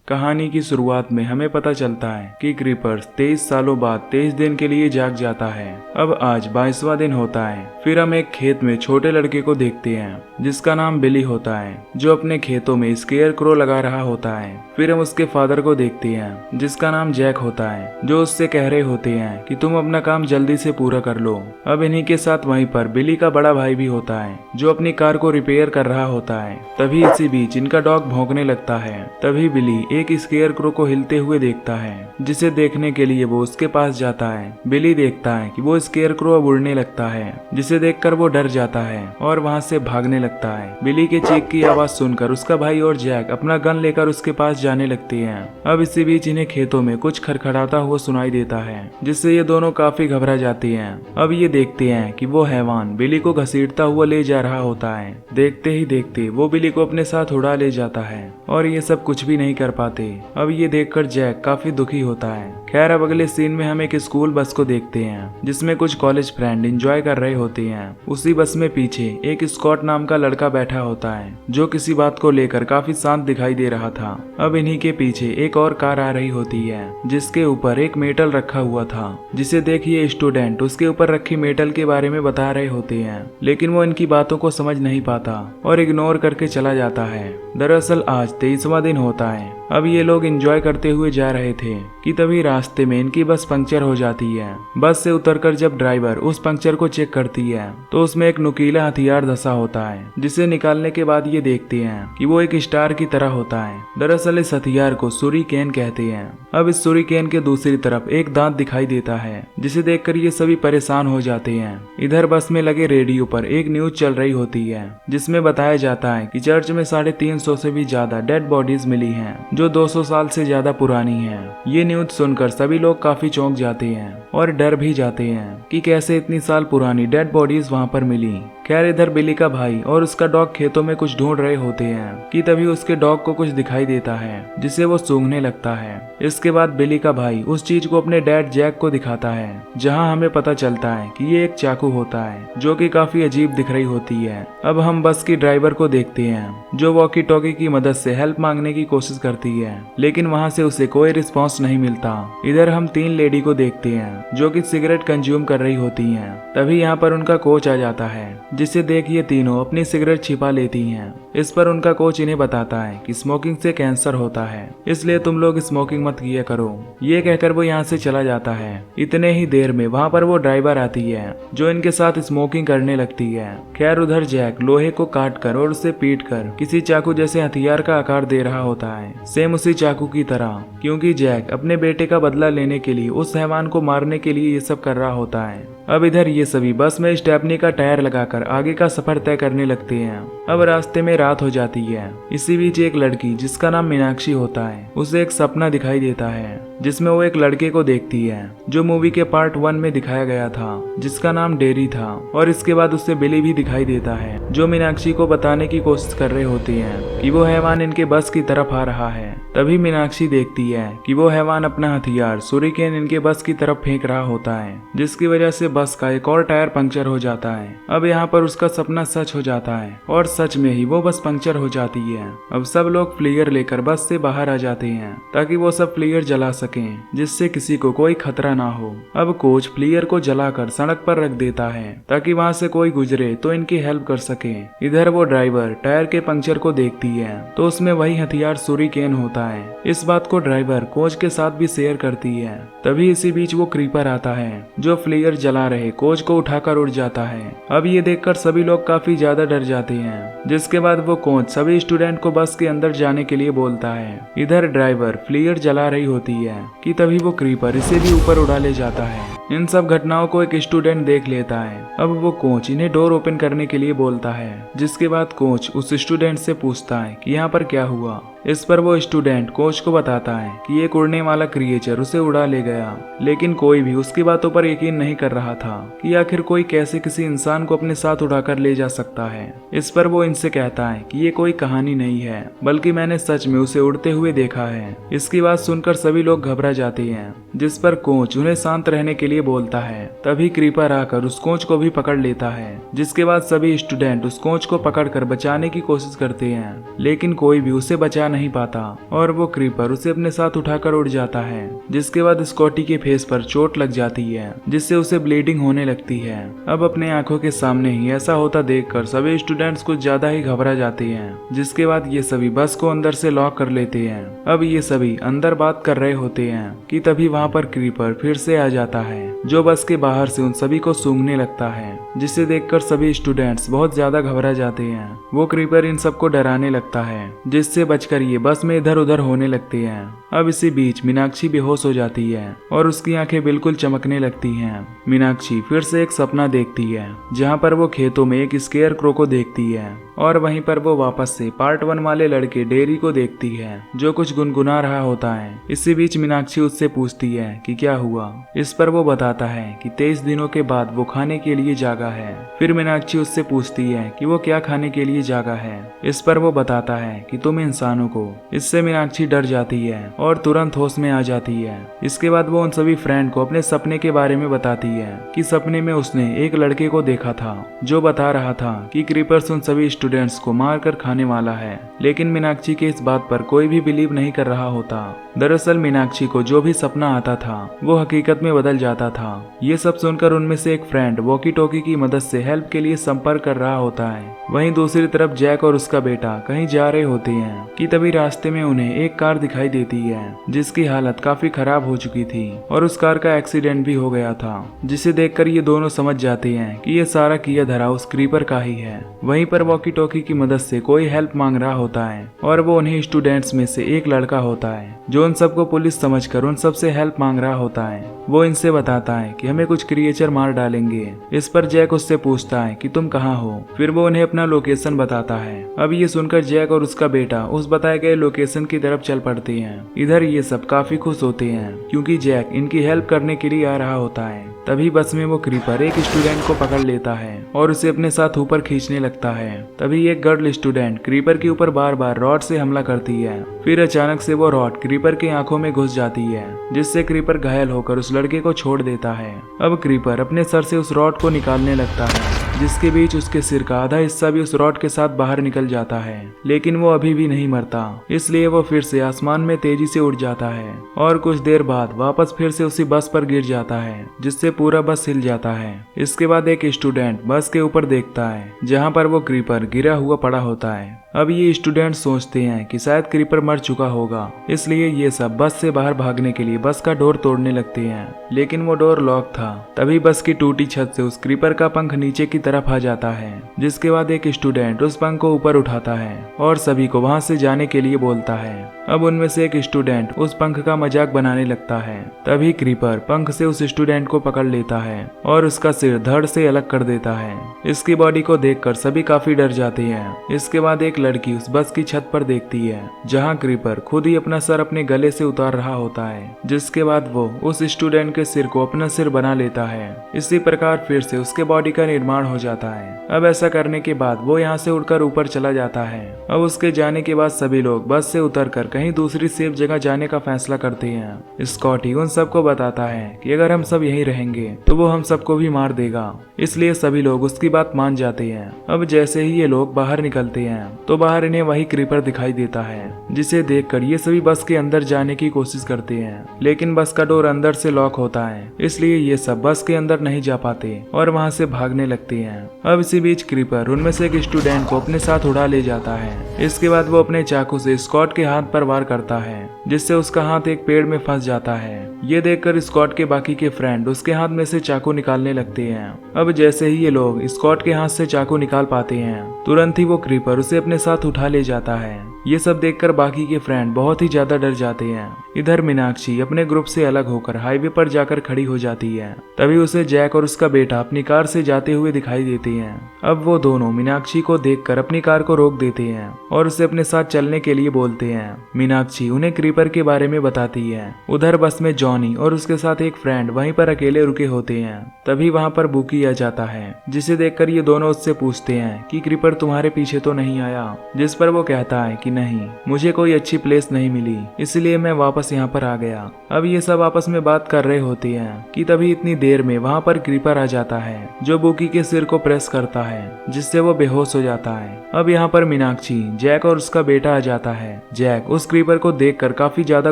कहानी की शुरुआत में हमें पता चलता है कि क्रीपर्स 23 सालों बाद 23 दिन के लिए जाग जाता है। अब आज 22वां दिन होता है। फिर हम एक खेत में छोटे लड़के को देखते हैं जिसका नाम बिली होता है, जो अपने खेतों में स्केयर क्रो लगा रहा होता है। फिर हम उसके फादर को देखते हैं जिसका नाम जैक होता है, जो उससे कह रहे होते हैं कि तुम अपना काम जल्दी से पूरा कर लो। अब इन्हीं के साथ वहीं पर बिली का बड़ा भाई भी होता है, जो अपनी कार को रिपेयर कर रहा होता है। तभी इसी बीच इनका डॉग भौंकने लगता है। तभी बिली एक स्केयर क्रो को हिलते हुए देखता है, जिसे देखने के लिए वो उसके पास जाता है। बिली देखता है कि वो स्केयर क्रो अब उड़ने लगता है, जिसे देखकर वो डर जाता है और वहाँ से भागने लगता है। बिली के चीख की आवाज सुनकर उसका भाई और जैक अपना गन लेकर उसके पास जाने लगते हैं। अब इसी बीच इन्हें खेतों में कुछ खड़खड़ाता हुआ सुनाई देता है, जिससे ये दोनों काफी घबरा जाती हैं। अब ये देखते हैं कि वो हैवान बिली को घसीटता हुआ ले जा रहा होता है। देखते ही देखते वो बिली को अपने साथ उड़ा ले जाता है और ये सब कुछ भी नहीं कर पाते। अब ये देखकर जैक काफी दुखी होता है। खैर, अब अगले सीन में हम एक स्कूल बस को देखते हैं जिसमें कुछ कॉलेज फ्रेंड एंजॉय कर रहे होते हैं। उसी बस में पीछे एक स्कॉट नाम का लड़का बैठा होता है, जो किसी बात को लेकर काफी शांत दिखाई दे रहा था। अब इन्हीं के पीछे एक और कार आ रही होती है जिसके ऊपर एक मेटल रखा हुआ था, जिसे देखिए स्टूडेंट उसके ऊपर रखी मेटल के बारे में बता रहे होते हैं, लेकिन वो इनकी बातों को समझ नहीं पाता और इग्नोर करके चला जाता है। दरअसल आज 23वां दिन होता है। अब ये लोग एंजॉय करते हुए जा रहे थे कि तभी रास्ते में इनकी बस पंक्चर हो जाती है। बस से उतरकर जब ड्राइवर उस पंक्चर को चेक करती है तो उसमें एक नुकीला हथियार धंसा होता है, जिसे निकालने के बाद ये देखते हैं कि वो एक स्टार की तरह होता है। दरअसल इस हथियार को सुरीकेन कहते हैं। अब इस सुरीकेन के दूसरी तरफ एक दांत दिखाई देता है, जिसे देखकर ये सभी परेशान हो जाते हैं। इधर बस में लगे रेडियो पर एक न्यूज चल रही होती है जिसमें बताया जाता है कि चर्च में 350 से भी ज्यादा डेड बॉडीज मिली हैं, जो 200 साल से ज्यादा पुरानी हैं। ये न्यूज सुनकर सभी लोग काफी चौंक जाते हैं और डर भी जाते हैं कि कैसे इतनी साल पुरानी डेड बॉडीज वहां पर मिली। खैर, इधर बिली का भाई और उसका डॉग खेतों में कुछ ढूंढ रहे होते हैं कि तभी उसके डॉग को कुछ दिखाई देता है, जिसे वो सूंघने लगता है। इसके बाद बिली का भाई उस चीज को अपने डैड जैक को दिखाता है, जहां हमें पता चलता है कि ये एक चाकू होता है, जो कि काफी अजीब दिख रही होती है। अब हम बस की ड्राइवर को देखते हैं, जो वॉकी टॉकी की मदद से हेल्प मांगने की कोशिश करती है, लेकिन वहां से उसे कोई रिस्पॉन्स नहीं मिलता। इधर हम 3 लेडी को देखते हैं जो कि सिगरेट कंज्यूम कर रही होती हैं। तभी यहाँ पर उनका कोच आ जाता है, जिसे देख ये तीनों अपनी सिगरेट छिपा लेती हैं। इस पर उनका कोच इन्हें बताता है कि स्मोकिंग से कैंसर होता है, इसलिए तुम लोग स्मोकिंग मत किया करो। ये कहकर वो यहाँ से चला जाता है। इतने ही देर में वहाँ पर वो ड्राइवर आती है, जो इनके साथ स्मोकिंग करने लगती है। खैर, उधर जैक लोहे को काट कर और उसे पीट कर किसी चाकू जैसे हथियार का आकार दे रहा होता है, सेम उसी चाकू की तरह, क्योंकि जैक अपने बेटे का बदला लेने के लिए उस हैवान को मारने के लिए ये सब कर रहा होता है। अब इधर ये सभी बस में स्टेपनी का टायर लगाकर आगे का सफर तय करने लगते हैं। अब रास्ते में रात हो जाती है। इसी बीच एक लड़की जिसका नाम मीनाक्षी होता है, उसे एक सपना दिखाई देता है जिसमें वो एक लड़के को देखती है जो मूवी के पार्ट 1 में दिखाया गया था, जिसका नाम डेरी था। और इसके बाद उससे बिली भी दिखाई देता है, जो मीनाक्षी को बताने की कोशिश कर रहे होते हैं कि वो हैवान इनके बस की तरफ आ रहा है। तभी मीनाक्षी देखती है कि वो हैवान अपना हथियार सुरीकेन इनके बस की तरफ फेंक रहा होता है, जिसकी वजह से बस का एक और टायर पंक्चर हो जाता है। अब यहाँ पर उसका सपना सच हो जाता है और सच में ही वो बस पंक्चर हो जाती है। अब सब लोग फ्लेयर लेकर बस से बाहर आ जाते हैं ताकि वो सब फ्लेयर जला सकें, जिससे किसी को कोई खतरा ना हो। अब कोच फ्लेयर को जलाकर सड़क पर रख देता है ताकि वहाँ से कोई गुजरे तो इनकी हेल्प कर सके। इधर वो ड्राइवर टायर के पंक्चर को देखती है तो उसमें वही हथियार सुरीकेन होता है। इस बात को ड्राइवर कोच के साथ भी शेयर करती है। तभी इसी बीच वो क्रीपर आता है, जो फ्लेयर जला रहे कोच को उठाकर उड़ जाता है। अब ये देखकर सभी लोग काफी ज्यादा डर जाते हैं, जिसके बाद वो कोच सभी स्टूडेंट को बस के अंदर जाने के लिए बोलता है। इधर ड्राइवर फ्लेयर जला रही होती है कि तभी वो क्रीपर इसे भी ऊपर उड़ा ले जाता है। इन सब घटनाओं को एक स्टूडेंट देख लेता है। अब वो कोच इन्हें डोर ओपन करने के लिए बोलता है, जिसके बाद कोच उस स्टूडेंट से पूछता है कि यहाँ पर क्या हुआ। इस पर वो स्टूडेंट कोच को बताता है कि एक उड़ने वाला क्रिएचर उसे उड़ा ले गया, लेकिन कोई भी उसकी बातों पर यकीन नहीं कर रहा था कि आखिर कोई कैसे किसी इंसान को अपने साथ उड़ाकर ले जा सकता है। इस पर वो इनसे कहता है कि ये कोई कहानी नहीं है, बल्कि मैंने सच में उसे उड़ते हुए देखा है। इसकी बात सुनकर सभी लोग घबरा जाते हैं, जिस पर कोच उन्हें शांत रहने के लिए बोलता है। तभी क्रीपर आकर उस कोच को भी पकड़ लेता है, जिसके बाद सभी स्टूडेंट उस कोच को पकड़कर बचाने की कोशिश करते हैं, लेकिन कोई भी उसे बचा नहीं पाता और वो क्रीपर उसे अपने साथ उठाकर उड़ जाता है, जिसके बाद स्कॉटी के फेस पर चोट लग जाती है, जिससे उसे ब्लीडिंग होने लगती है। अब अपने आंखों के सामने ही ऐसा होता देखकर सभी स्टूडेंट्स कुछ ज्यादा ही घबरा जाते हैं, जिसके बाद ये सभी बस को अंदर से लॉक कर लेते हैं। अब ये सभी अंदर बात कर रहे होते हैं कि तभी वहाँ पर क्रीपर फिर से आ जाता है, जो बस के बाहर से उन सभी को सूंघने लगता है, जिसे देखकर सभी स्टूडेंट्स बहुत ज्यादा घबरा जाते हैं। वो क्रीपर इन सबको डराने लगता है, जिससे बचकर ये बस में इधर उधर होने लगते हैं। अब इसी बीच मीनाक्षी बेहोश हो जाती है और उसकी आंखें बिल्कुल चमकने लगती हैं। मीनाक्षी फिर से एक सपना देखती है, जहाँ पर वो खेतों में एक स्केयर क्रो को देखती है और वहीं पर वो वापस से पार्ट 1 वाले लड़के डेरी को देखती है, जो कुछ गुनगुना रहा होता है। इसी बीच मीनाक्षी उससे पूछती है कि क्या हुआ। इस पर वो बताता है कि 23 दिनों के बाद वो खाने के लिए जागा है। फिर मीनाक्षी उससे पूछती है कि वो क्या खाने के लिए जागा है। इस पर वो बताता है कि तुम इंसानों को। इससे मीनाक्षी डर जाती है और तुरंत होश में आ जाती है। इसके बाद वो उन सभी फ्रेंड को अपने सपने के बारे में बताती है कि सपने में उसने एक लड़के को देखा था, जो बता रहा था कि क्रीपर्स उन सभी स्टूडेंट्स को मार कर खाने वाला है। लेकिन मीनाक्षी के इस बात पर कोई भी बिलीव नहीं कर रहा होता। दरअसल मीनाक्षी को जो भी सपना आता था वो हकीकत में बदल जाता था। ये सब सुनकर उनमें से एक फ्रेंड वॉकी टॉकी की मदद से हेल्प के लिए संपर्क कर रहा होता है। वहीं दूसरी तरफ जैक और उसका बेटा कहीं जा रहे होते हैं कि तभी रास्ते में उन्हें एक कार दिखाई देती है, जिसकी हालत काफी खराब हो चुकी थी और उस कार का एक्सीडेंट भी हो गया था, जिसे देखकर ये दोनों समझ जाते हैं कि ये सारा किया धरा उस क्रीपर का ही है। वहीं पर वॉकी टॉकी की मदद से कोई हेल्प मांग रहा होता है और वो उन्हीं स्टूडेंट्स में से एक लड़का होता है, जो उन सबको पुलिस समझकर उन सबसे हेल्प मांग रहा होता है। वो इनसे बताता है कि हमें कुछ क्रिएचर मार डालेंगे। इस पर जैक उससे पूछता है कि तुम कहाँ हो। फिर वो उन्हें अपना लोकेशन बताता है। अब ये सुनकर जैक और उसका बेटा उस बताए गए लोकेशन की तरफ चल पड़ते हैं। इधर ये सब काफी खुश होते हैं, क्योंकि जैक इनकी हेल्प करने के लिए आ रहा होता है। तभी बस में वो क्रीपर एक स्टूडेंट को पकड़ लेता है और उसे अपने साथ ऊपर खींचने लगता है। तभी एक गर्ल स्टूडेंट क्रीपर के ऊपर बार बार रॉड से हमला करती है। फिर अचानक से वो रॉड क्रीपर की आंखों में घुस जाती है, जिससे क्रीपर घायल होकर उस लड़के को छोड़ देता है। अब क्रीपर अपने सर से उस रॉड को निकालने लगता है, जिसके बीच उसके सिर का आधा हिस्सा भी उस रॉड के साथ बाहर निकल जाता है। लेकिन वो अभी भी नहीं मरता, इसलिए वो फिर से आसमान में तेजी से उड़ जाता है और कुछ देर बाद वापस फिर से उसी बस पर गिर जाता है, जिससे पूरा बस हिल जाता है। इसके बाद एक स्टूडेंट बस के ऊपर देखता है, जहाँ पर वो क्रीपर गिरा हुआ पड़ा होता है। अब ये स्टूडेंट सोचते हैं कि शायद क्रीपर मर चुका होगा, इसलिए ये सब बस से बाहर भागने के लिए बस का डोर तोड़ने लगते हैं, लेकिन वो डोर लॉक था। तभी बस की टूटी छत से उस क्रीपर का पंख नीचे की तरफ आ जाता है, जिसके बाद एक स्टूडेंट उस पंख को ऊपर उठाता है और सभी को वहां से जाने के लिए बोलता है। अब उनमें से एक स्टूडेंट उस पंख का मजाक बनाने लगता है। तभी क्रीपर पंख से उस स्टूडेंट को पकड़ लेता है और उसका सिर धड़ से अलग कर देता है। इसकी बॉडी को देखकर सभी काफी डर जाते हैं। इसके बाद एक लड़की उस बस की छत पर देखती है, जहां क्रीपर खुद ही अपना सर अपने गले से उतार रहा होता है, जिसके बाद वो उस स्टूडेंट के सिर को अपना सिर बना लेता है। इसी प्रकार फिर से उसके बॉडी का निर्माण हो जाता है। अब ऐसा करने के बाद वो यहाँ से उड़कर ऊपर चला जाता है। अब उसके जाने के बाद सभी लोग बस से उतरकर कहीं दूसरी सेफ जगह जाने का फैसला करते हैं। स्कॉटी उन सबको बताता है कि अगर हम सब यहीं रहेंगे तो वो हम सबको भी मार देगा, इसलिए सभी लोग उसकी बात मान जाते हैं। अब जैसे ही ये लोग बाहर निकलते हैं तो बाहर इन्हें वही क्रीपर दिखाई देता है, जिसे देखकर ये सभी बस के अंदर जाने की कोशिश करते हैं, लेकिन बस का डोर अंदर से लॉक होता है, इसलिए ये सब बस के अंदर नहीं जा पाते और वहाँ से भागने लगते हैं। अब इसी बीच क्रीपर उनमें से एक स्टूडेंट को अपने साथ उड़ा ले जाता है। इसके बाद वो अपने चाकू से स्कॉट के हाथ पर वार करता है, जिससे उसका हाथ एक पेड़ में फंस जाता है। ये देखकर स्कॉट के बाकी के फ्रेंड उसके हाथ में से चाकू निकालने लगते हैं। अब जैसे ही ये लोग स्कॉट के हाथ से चाकू निकाल पाते हैं, तुरंत ही वो क्रीपर उसे अपने साथ उठा ले जाता है। ये सब देखकर बाकी के फ्रेंड बहुत ही ज्यादा डर जाते हैं। इधर मीनाक्षी अपने ग्रुप से अलग होकर हाईवे पर जाकर खड़ी हो जाती है। तभी उसे जैक और उसका बेटा अपनी कार से जाते हुए दिखाई देते हैं। अब वो दोनों मीनाक्षी को देखकर अपनी कार को रोक देते हैं और उसे अपने साथ चलने के लिए बोलते हैं। मीनाक्षी उन्हें क्रीपर के बारे में बताती है। उधर बस में जॉनी और उसके साथ एक फ्रेंड वहीं पर अकेले रुके होते हैं। तभी वहां पर बुकी आ जाता है, जिसे देखकर ये दोनों उससे पूछते हैं कि क्रीपर तुम्हारे पीछे तो नहीं आया, जिस पर वो कहता है कि नहीं, मुझे कोई अच्छी प्लेस नहीं मिली, इसलिए मैं वापस यहाँ पर आ गया। अब ये सब आपस में बात कर रहे होते हैं कि तभी इतनी देर में वहाँ पर क्रीपर आ जाता है जो बुकी के सिर को प्रेस करता है, जिससे वो बेहोश हो जाता है। अब यहाँ पर मीनाक्षी, जैक और उसका बेटा आ जाता है। जैक उस क्रीपर को देखकर काफी ज्यादा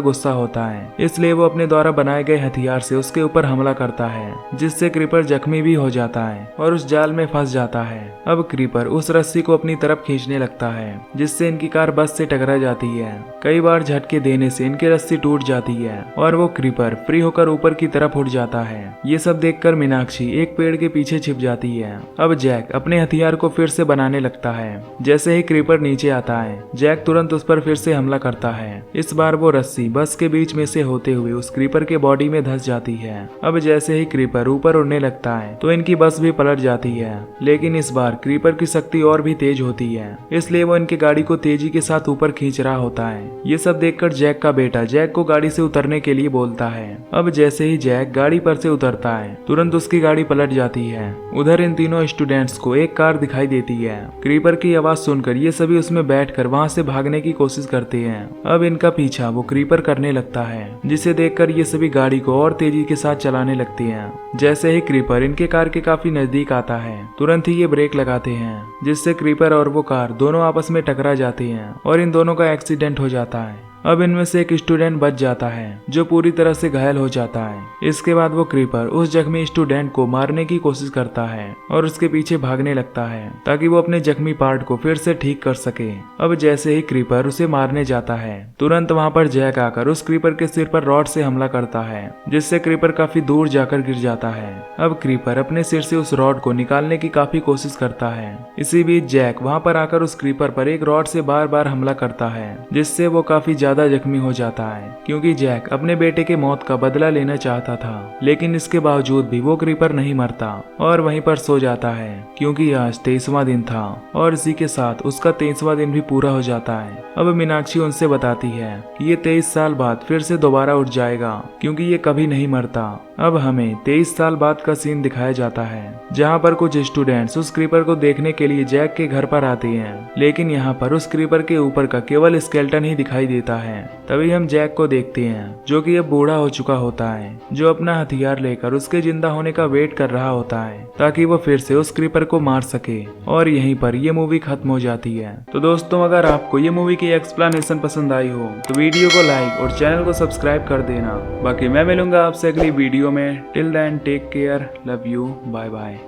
गुस्सा होता है, इसलिए वो अपने द्वारा बनाए गए हथियार से उसके ऊपर हमला करता है, जिससे क्रीपर जख्मी भी हो जाता है और उस जाल में फंस जाता है। अब क्रीपर उस रस्सी को अपनी तरफ खींचने लगता है, जिससे इनकी कार बस से टकरा जाती है। कई बार झटके देने से इनकी रस्सी टूट जाती है और वो क्रीपर फ्री होकर ऊपर की तरफ उड़ जाता है। ये सब देखकर मीनाक्षी एक पेड़ के पीछे छिप जाती है। अब जैक अपने हथियार को फिर से बनाने लगता है। जैसे ही क्रीपर नीचे आता है, जैक तुरंत उस पर फिर से हमला करता है। इस बार वो रस्सी बस के बीच में से होते हुए उस क्रीपर के बॉडी में धंस जाती है। अब जैसे ही क्रीपर ऊपर उड़ने लगता है तो इनकी बस भी पलट जाती है, लेकिन इस बार क्रीपर की शक्ति और भी तेज होती है, इसलिए वो इनकी गाड़ी को तेजी के साथ ऊपर खींच रहा होता है। ये सब देखकर जैक का बेटा जैक को गाड़ी से उतरने के लिए बोलता है। अब जैसे ही जैक गाड़ी पर से उतरता है, तुरंत उसकी गाड़ी पलट जाती है। उधर इन तीनों स्टूडेंट्स को एक कार दिखाई देती है। क्रीपर की आवाज सुनकर ये सभी उसमें बैठकर वहां से भागने की कोशिश करते हैं। अब इनका पीछा वो क्रीपर करने लगता है, जिसे देखकर ये सभी गाड़ी को और तेजी के साथ चलाने लगते हैं। जैसे ही क्रीपर इनके कार के काफी नजदीक आता है, तुरंत ही ये ब्रेक लगाते हैं, जिससे क्रीपर और वो कार दोनों आपस में टकरा जाते हैं और इन दोनों का एक्सीडेंट हो जाता है। अब इनमें से एक स्टूडेंट बच जाता है, जो पूरी तरह से घायल हो जाता है। इसके बाद वो क्रीपर उस जख्मी स्टूडेंट को मारने की कोशिश करता है और उसके पीछे भागने लगता है, ताकि वो अपने जख्मी पार्ट को फिर से ठीक कर सके। अब जैसे ही क्रीपर उसे मारने जाता है, तुरंत वहाँ पर जैक आकर उस क्रीपर के सिर पर रॉड से हमला करता है, जिससे क्रीपर काफी दूर जाकर गिर जाता है। अब क्रीपर अपने सिर से उस रॉड को निकालने की काफी कोशिश करता है। इसी बीच जैक वहाँ पर आकर उस क्रीपर पर एक रॉड से बार बार हमला करता है, जिससे वो काफी ज्यादा जख्मी हो जाता है, क्योंकि जैक अपने बेटे के मौत का बदला लेना चाहता था। लेकिन इसके बावजूद भी वो क्रीपर नहीं मरता और वहीं पर सो जाता है, क्योंकि आज 23वां दिन था और इसी के साथ उसका 23वां दिन भी पूरा हो जाता है। अब मीनाक्षी उनसे बताती है कि ये 23 साल बाद फिर से दोबारा उठ जाएगा, क्योंकि ये कभी नहीं मरता। अब हमें 23 साल बाद का सीन दिखाया जाता है, जहाँ पर कुछ स्टूडेंट्स उस क्रीपर को देखने के लिए जैक के घर पर आते हैं, लेकिन यहाँ पर उस क्रीपर के ऊपर का केवल स्केलेटन ही दिखाई देता है। तभी हम जैक को देखते हैं, जो कि अब बूढ़ा हो चुका होता है, जो अपना हथियार लेकर उसके जिंदा होने का वेट कर रहा होता है, ताकि वो फिर से उस क्रीपर को मार सके। और यहीं पर ये मूवी खत्म हो जाती है। तो दोस्तों, अगर आपको ये मूवी की एक्सप्लेनेशन पसंद आई हो तो वीडियो को लाइक और चैनल को सब्सक्राइब कर देना। बाकी मैं मिलूंगा आपसे अगली वीडियो में। Till then take care, love you, bye bye.